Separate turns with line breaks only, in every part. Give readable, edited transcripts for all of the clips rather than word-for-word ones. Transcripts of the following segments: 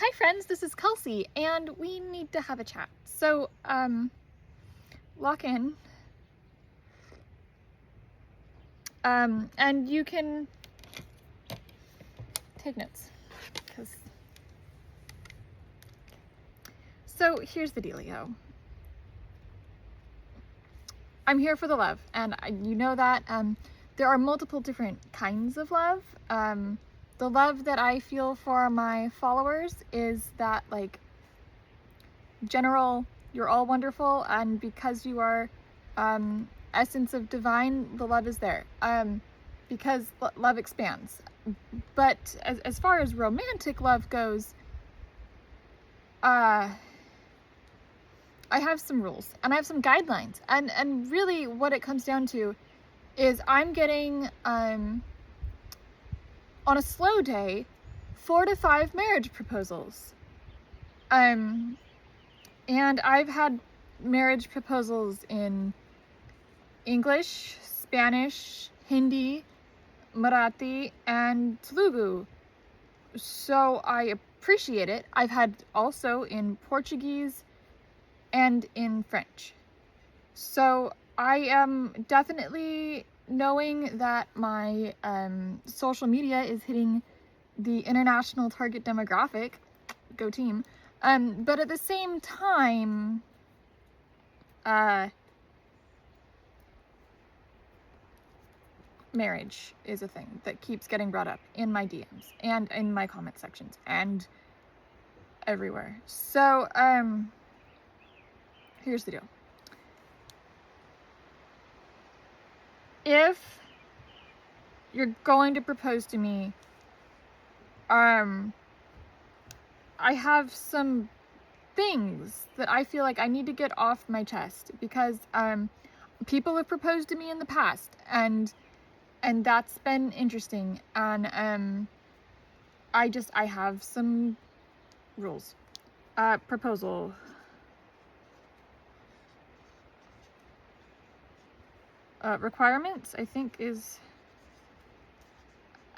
Hi friends, this is Kelsey, and we need to have a chat. So, lock in. And you can take notes, so here's the dealio. I'm here for the love, and you know that, there are multiple different kinds of love. The love that I feel for my followers is that, like, general, you're all wonderful, and because you are essence of divine, the love is there, because love expands. But as far as romantic love goes, I have some rules and I have some guidelines, and really what it comes down to is I'm getting on a slow day 4 to 5 marriage proposals, and I've had marriage proposals in English, Spanish, Hindi, Marathi, and Telugu, so I appreciate it. I've had also in Portuguese and in French. So I am definitely knowing that my social media is hitting the international target demographic. Go team. But at the same time, marriage is a thing that keeps getting brought up in my DMs and in my comment sections and everywhere. So, here's the deal. If you're going to propose to me, I have some things that I feel like I need to get off my chest, because people have proposed to me in the past, and that's been interesting, and I have some rules. Proposal. Requirements, I think, is,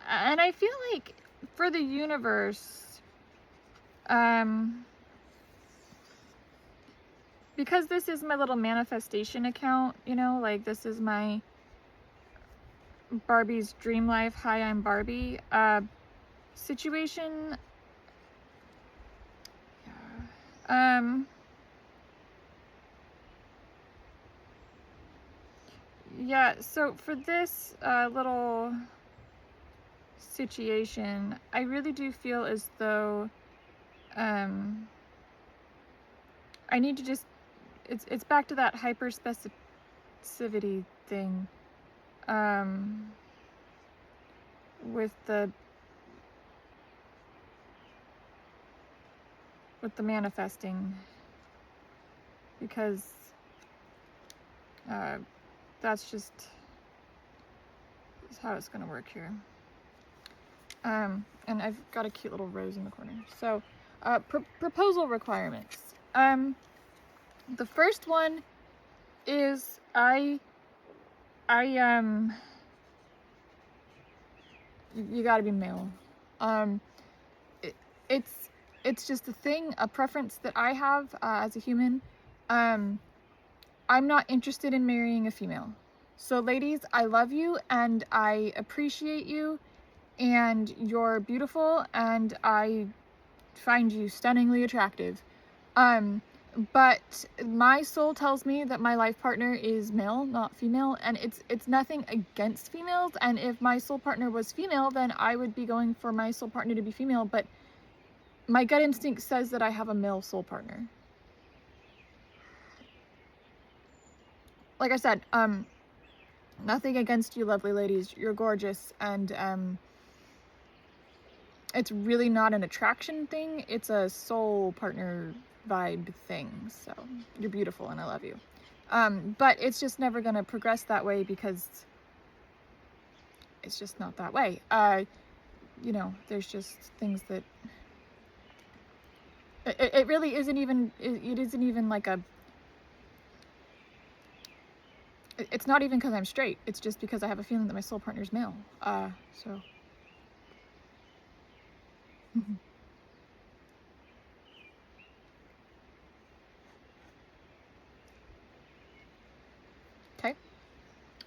and I feel like for the universe, because this is my little manifestation account, you know, like, this is my Barbie's dream life, hi, I'm Barbie, situation. Yeah, so for this little situation, I really do feel as though I need to just, it's back to that hyper specificity thing, with the manifesting, because that's just is how it's gonna work here. And I've got a cute little rose in the corner. So proposal requirements. The first one is you gotta be male. It's just a thing, a preference that I have as a human. I'm not interested in marrying a female. So ladies, I love you and I appreciate you, and you're beautiful, and I find you stunningly attractive. But my soul tells me that my life partner is male, not female, and it's nothing against females, and if my soul partner was female, then I would be going for my soul partner to be female, but my gut instinct says that I have a male soul partner. Like I said, nothing against you lovely ladies, you're gorgeous, and it's really not an attraction thing, it's a soul partner vibe thing. So you're beautiful and I love you, but it's just never gonna progress that way, because it's just not that way. You know, there's just things that it really isn't even, it isn't even like a, it's not even because I'm straight, it's just because I have a feeling that my soul partner's male. So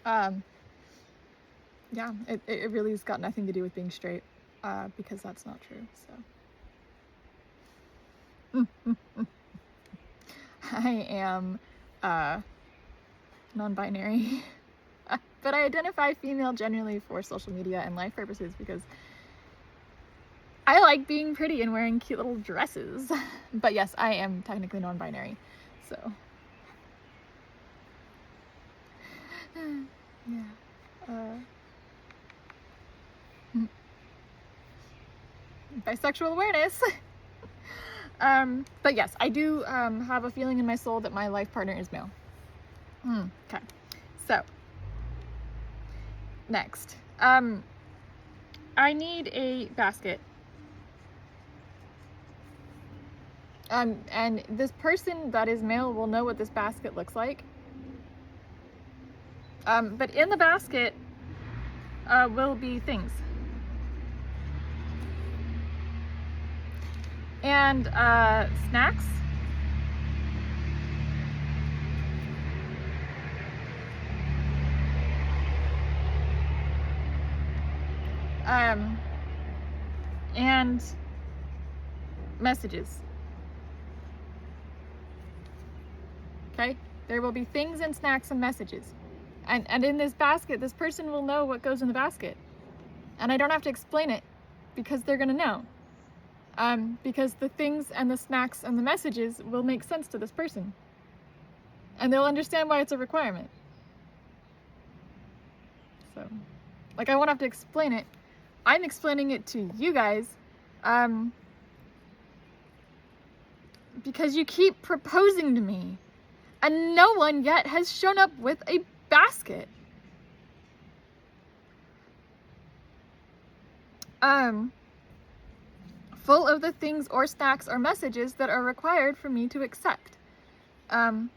Yeah, it really has got nothing to do with being straight, because that's not true, so. I am non-binary, but I identify female generally for social media and life purposes because I like being pretty and wearing cute little dresses. But yes, I am technically non-binary, so. Yeah. Bisexual awareness. But yes, I do have a feeling in my soul that my life partner is male. Okay, so next, I need a basket. And this person that is male will know what this basket looks like. But in the basket will be things. And snacks. And messages. Okay? There will be things and snacks and messages. And in this basket, this person will know what goes in the basket. And I don't have to explain it because they're gonna know. Because the things and the snacks and the messages will make sense to this person. And they'll understand why it's a requirement. So, like, I won't have to explain it. I'm explaining it to you guys, because you keep proposing to me, and no one yet has shown up with a basket. Full of the things or snacks or messages that are required for me to accept. And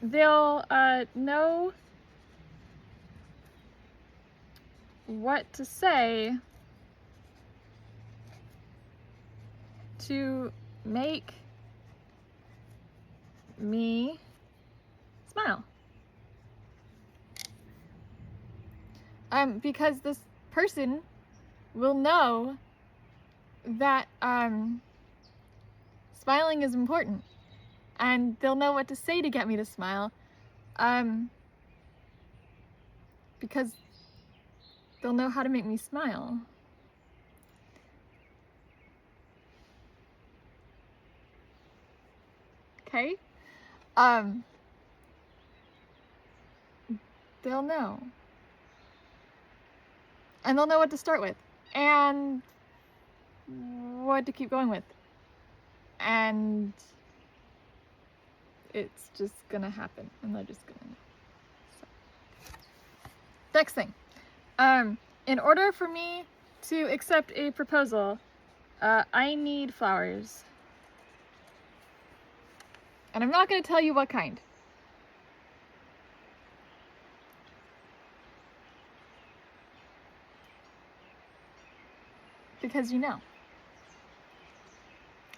they'll know what to say to make me smile. Because this person will know that smiling is important, and they'll know what to say to get me to smile, because they'll know how to make me smile. Okay? They'll know. And they'll know what to start with, and what to keep going with. And it's just gonna happen, and they're just gonna know. So. Next thing. In order for me to accept a proposal, I need flowers. And I'm not gonna tell you what kind. Because you know.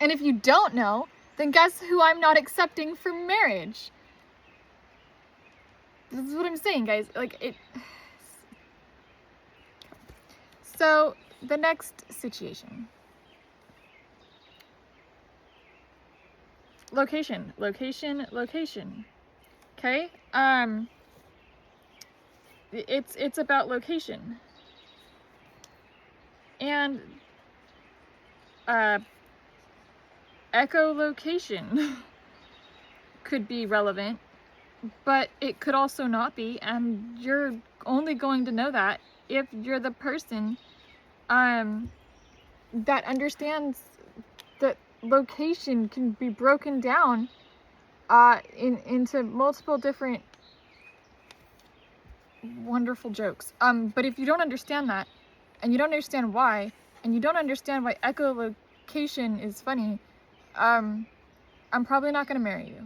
And if you don't know, then guess who I'm not accepting for marriage? This is what I'm saying, guys. Like, it... So, the next situation. Location, location, location. Okay? It's about location. And echolocation could be relevant, but it could also not be, and you're only going to know that if you're the person that understands that location can be broken down into multiple different wonderful jokes. But if you don't understand that, and you don't understand why, and you don't understand why echolocation is funny, I'm probably not going to marry you.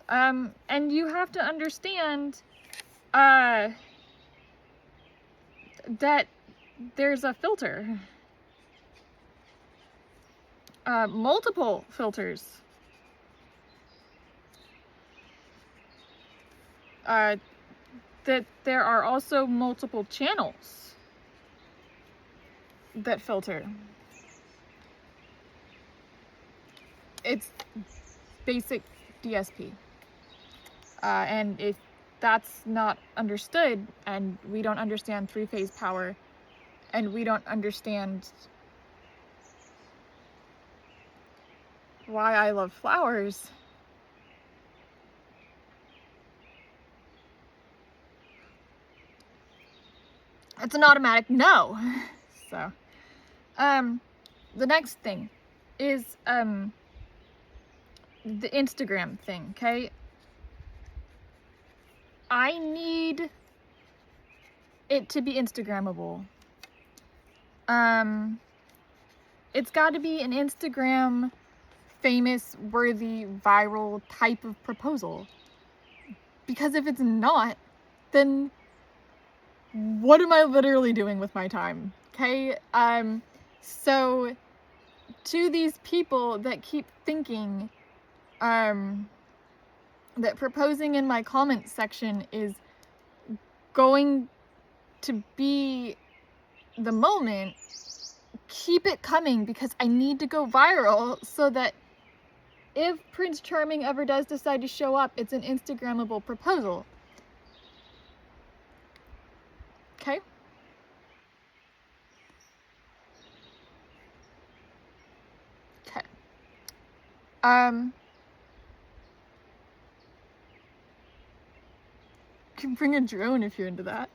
And you have to understand that there's a filter. Multiple filters. that there are also multiple channels that filter. It's basic DSP. And if that's not understood, and we don't understand three-phase power, and we don't understand why I love flowers, it's an automatic no. So, the next thing is, the Instagram thing, okay? I need it to be Instagrammable. It's got to be an Instagram famous, worthy, viral type of proposal. Because if it's not, then what am I literally doing with my time? Okay? So to these people that keep thinking that proposing in my comment section is going to be the moment, keep it coming, because I need to go viral so that if Prince Charming ever does decide to show up, it's an Instagrammable proposal. Okay? Okay. You can bring a drone if you're into that.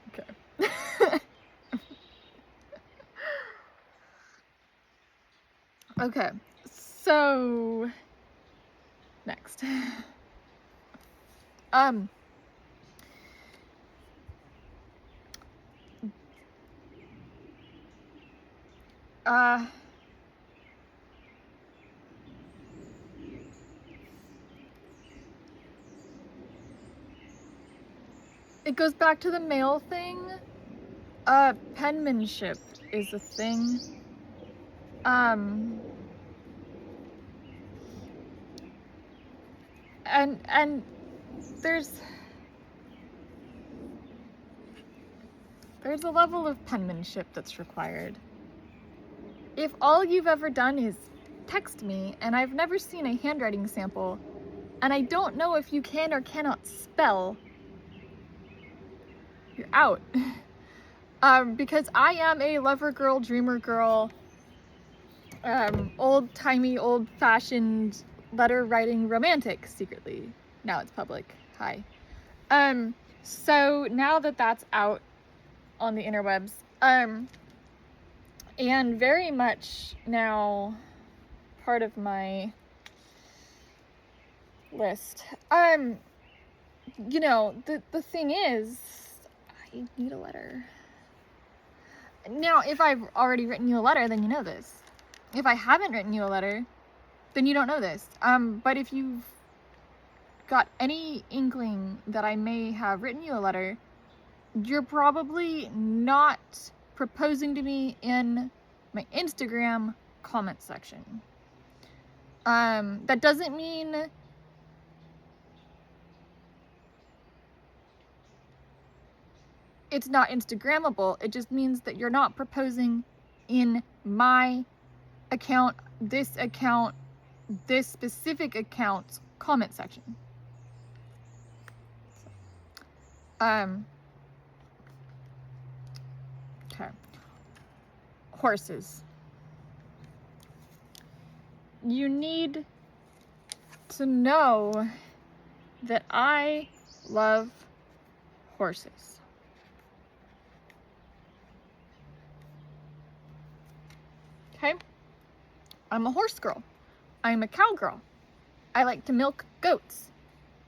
Okay. Okay, so next. It goes back to the mail thing. Penmanship is a thing. And there's a level of penmanship that's required. If all you've ever done is text me, and I've never seen a handwriting sample, and I don't know if you can or cannot spell, you're out. Because I am a lover girl, dreamer girl, old-timey, old-fashioned letter writing romantic secretly. Now it's public. Hi. So now that that's out on the interwebs, and very much now part of my list, you know, the thing is, I need a letter. Now, if I've already written you a letter, then you know this. If I haven't written you a letter, then you don't know this. But if you've got any inkling that I may have written you a letter, you're probably not proposing to me in my Instagram comment section. That doesn't mean it's not Instagrammable. It just means that you're not proposing in my account, this specific account's comment section. Okay. Horses. You need to know that I love horses. Okay? I'm a horse girl. I'm a cow girl. I like to milk goats.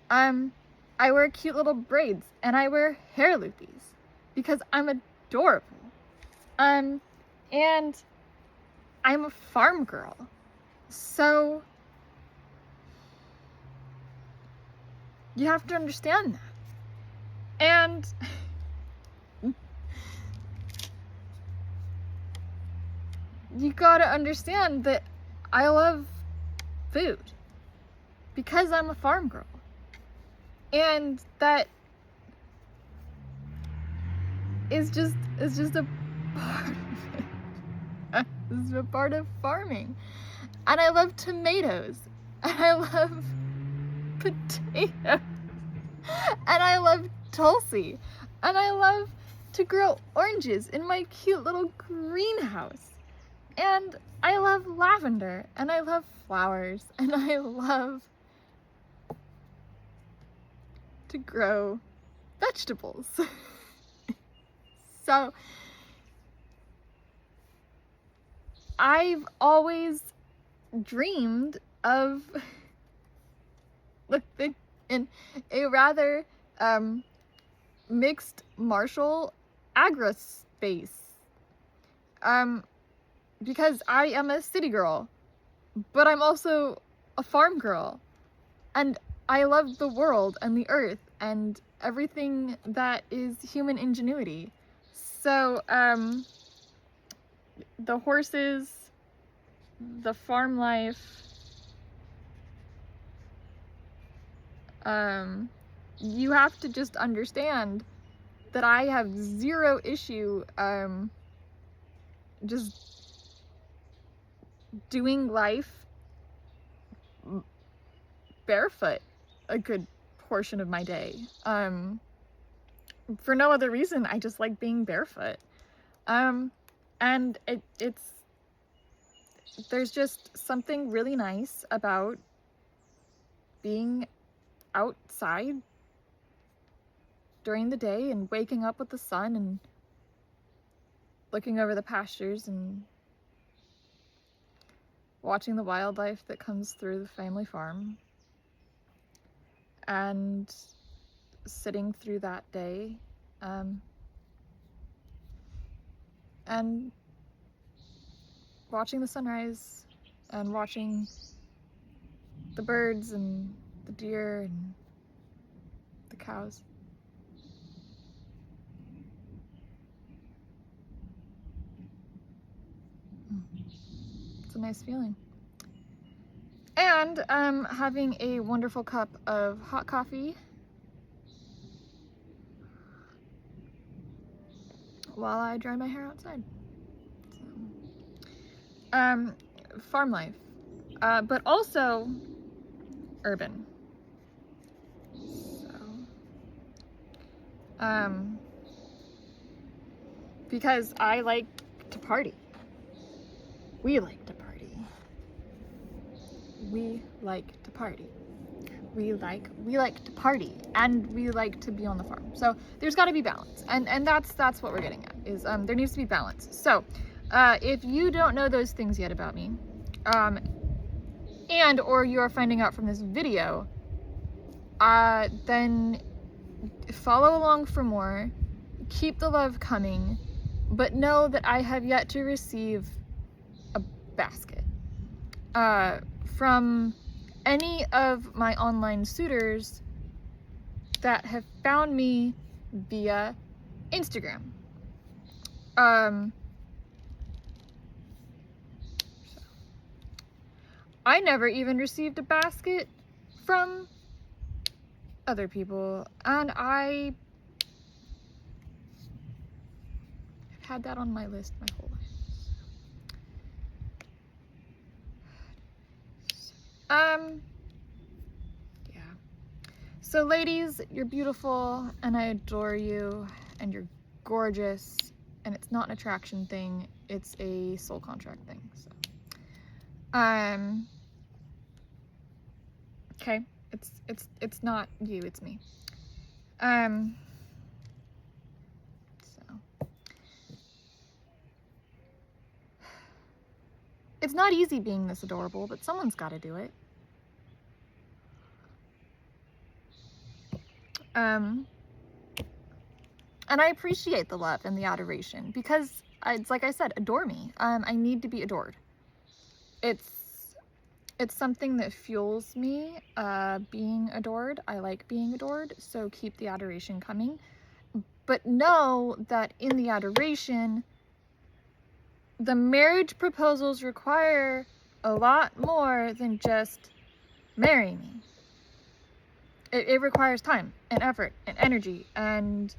I wear cute little braids, and I wear hair loopies because I'm adorable. And I'm a farm girl. So you have to understand that. And you gotta understand that I love food because I'm a farm girl. And that is just a part of it. This is a part of farming. And I love tomatoes. And I love potatoes. And I love Tulsi. And I love to grow oranges in my cute little greenhouse. And I love lavender. And I love flowers. And I love to grow vegetables. So I've always dreamed of in a rather mixed martial agri space, because I am a city girl, but I'm also a farm girl, and I love the world and the earth and everything that is human ingenuity. So the horses, the farm life, you have to just understand that I have zero issue just doing life barefoot a good portion of my day. For no other reason, I just like being barefoot. And there's just something really nice about being outside during the day and waking up with the sun and looking over the pastures and watching the wildlife that comes through the family farm and sitting through that day, and watching the sunrise and watching the birds and the deer and the cows. It's a nice feeling. And having a wonderful cup of hot coffee while I dry my hair outside. So, farm life, but also urban. So, because I like to party. We like to party. We like to party. We like to party, and we like to be on the farm. So there's got to be balance, and that's what we're getting at, is there needs to be balance. So if you don't know those things yet about me, and or you are finding out from this video, then follow along for more. Keep the love coming, but know that I have yet to receive a basket from any of my online suitors that have found me via Instagram. I never even received a basket from other people, and I have had that on my list my whole life. Yeah. So ladies, you're beautiful, and I adore you, and you're gorgeous, and it's not an attraction thing, it's a soul contract thing, so. Okay, it's not you, it's me. So. It's not easy being this adorable, but someone's got to do it. And I appreciate the love and the adoration, because it's like I said, adore me. I need to be adored. It's something that fuels me, being adored. I like being adored, so keep the adoration coming. But know that in the adoration, the marriage proposals require a lot more than just marry me. It requires time and effort and energy and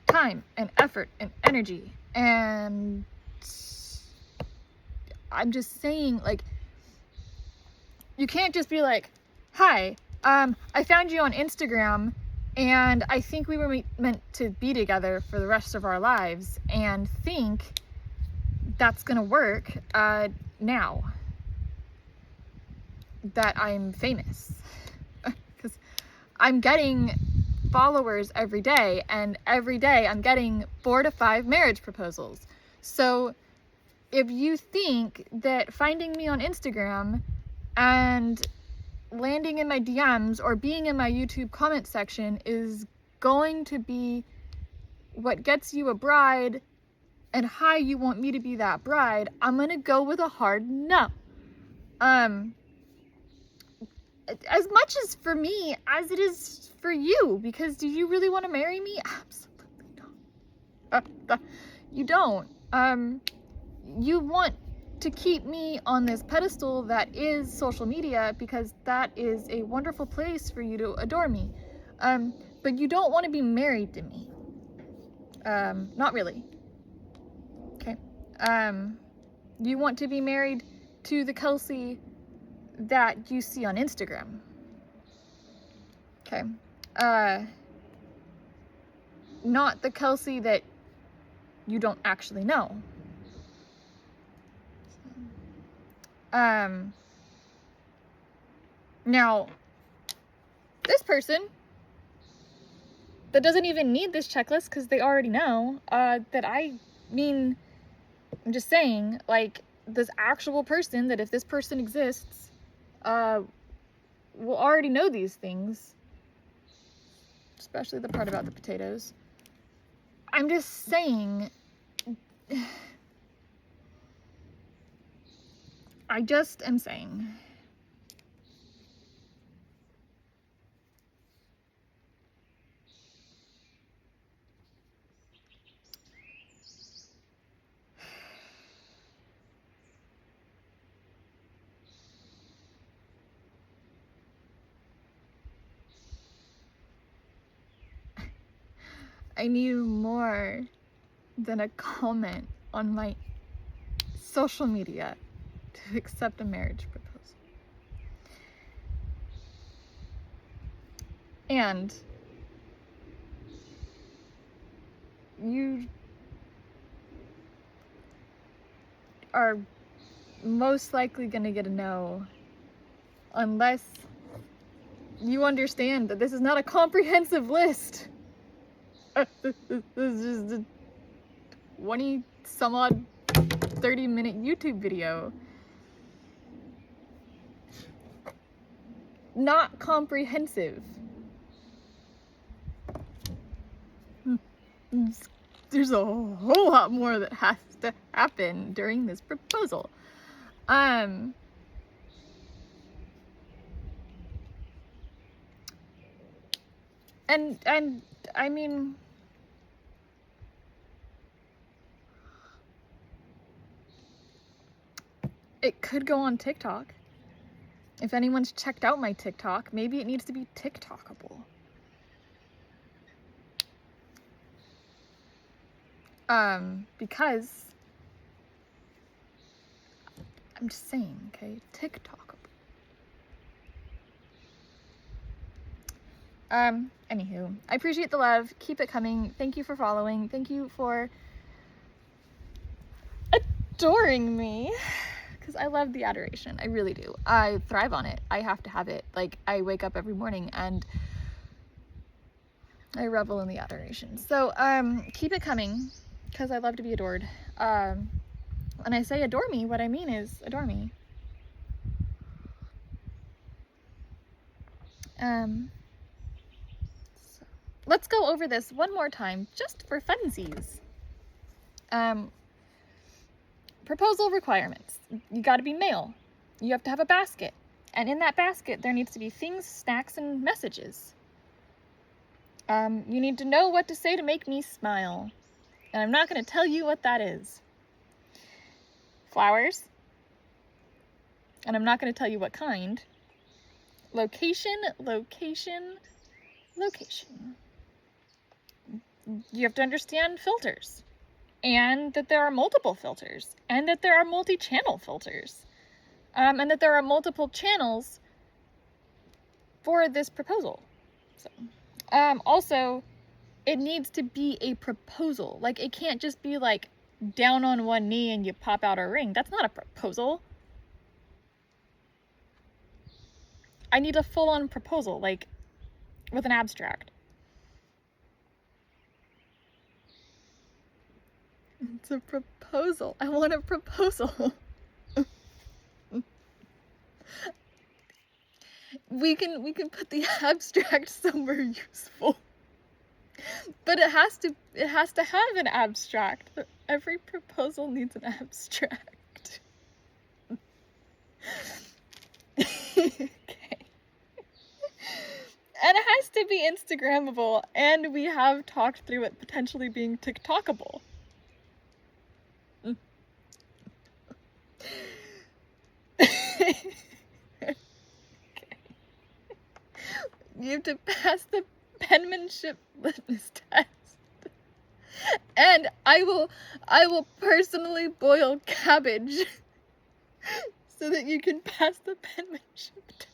time and effort and energy. And I'm just saying, like, you can't just be like, hi, I found you on Instagram and I think we were meant to be together for the rest of our lives, and think that's gonna work now that I'm famous. Because I'm getting followers every day, and every day I'm getting 4 to 5 marriage proposals. So if you think that finding me on Instagram and landing in my DMs or being in my YouTube comment section is going to be what gets you a bride, and how you want me to be that bride, I'm gonna go with a hard no. As much as for me as it is for you, because do you really want to marry me? Absolutely not. You don't. You want to keep me on this pedestal that is social media, because that is a wonderful place for you to adore me. But you don't want to be married to me. Not really. Okay. You want to be married to the Kelsey that you see on Instagram. Okay. Not the Kelsey that you don't actually know. Now, this person that doesn't even need this checklist because they already know, I'm just saying, like, this actual person, that if this person exists, will already know these things, especially the part about the potatoes. I'm just saying, I just am saying. I need more than a comment on my social media to accept a marriage proposal. And you are most likely going to get a no unless you understand that this is not a comprehensive list. This is just a 20 some odd 30-minute YouTube video. Not comprehensive. There's a whole lot more that has to happen during this proposal. And I mean, it could go on TikTok. If anyone's checked out my TikTok, maybe it needs to be TikTokable. Because I'm just saying, okay, TikTokable. Anywho, I appreciate the love. Keep it coming. Thank you for following. Thank you for adoring me. Because I love the adoration. I really do. I thrive on it. I have to have it. Like, I wake up every morning and I revel in the adoration. So, keep it coming, because I love to be adored. When I say adore me, what I mean is adore me. So let's go over this one more time, just for funsies. Proposal requirements. You gotta be male. You have to have a basket. And in that basket, there needs to be things, snacks, and messages. You need to know what to say to make me smile. And I'm not gonna tell you what that is. flowers, and I'm not going to tell you what kind. Location, location, location. You have to understand filters, and that there are multiple filters, and that there are multi-channel filters, and that there are multiple channels for this proposal. So, also, it needs to be a proposal. Like, it can't just be like down on one knee and you pop out a ring. That's not a proposal. I need a full-on proposal, like with an abstract. It's a proposal. I want a proposal. We can put the abstract somewhere useful. But it has to have an abstract. Every proposal needs an abstract. Okay. And it has to be Instagrammable, and we have talked through it potentially being TikTokable. Okay. You have to pass the penmanship litmus test. And I will personally boil cabbage so that you can pass the penmanship test.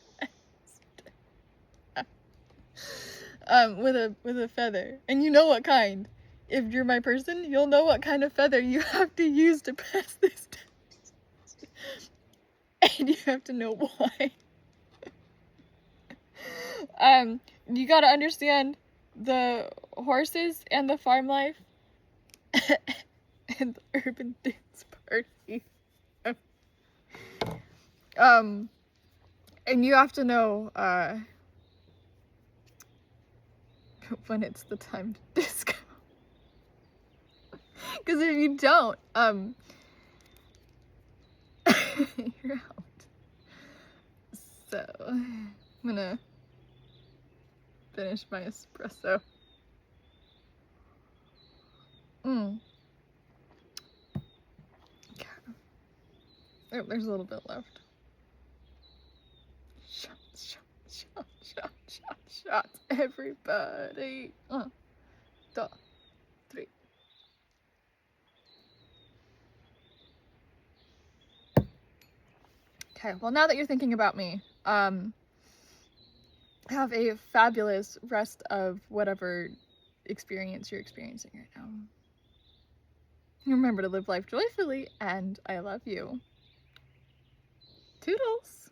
With a feather. And you know what kind. If you're my person, you'll know what kind of feather you have to use to pass this test. And you have to know why. You gotta understand the horses and the farm life and the urban dance party. And you have to know, when it's the time to disco. Because if you don't, you're out. So, I'm gonna finish my espresso. Okay. Oh, there's a little bit left. Shots, shots, shots, shots, shots, shots, everybody. 1, 2, 3. Okay, well, now that you're thinking about me, have a fabulous rest of whatever experience you're experiencing right now. Remember to live life joyfully, and I love you. Toodles!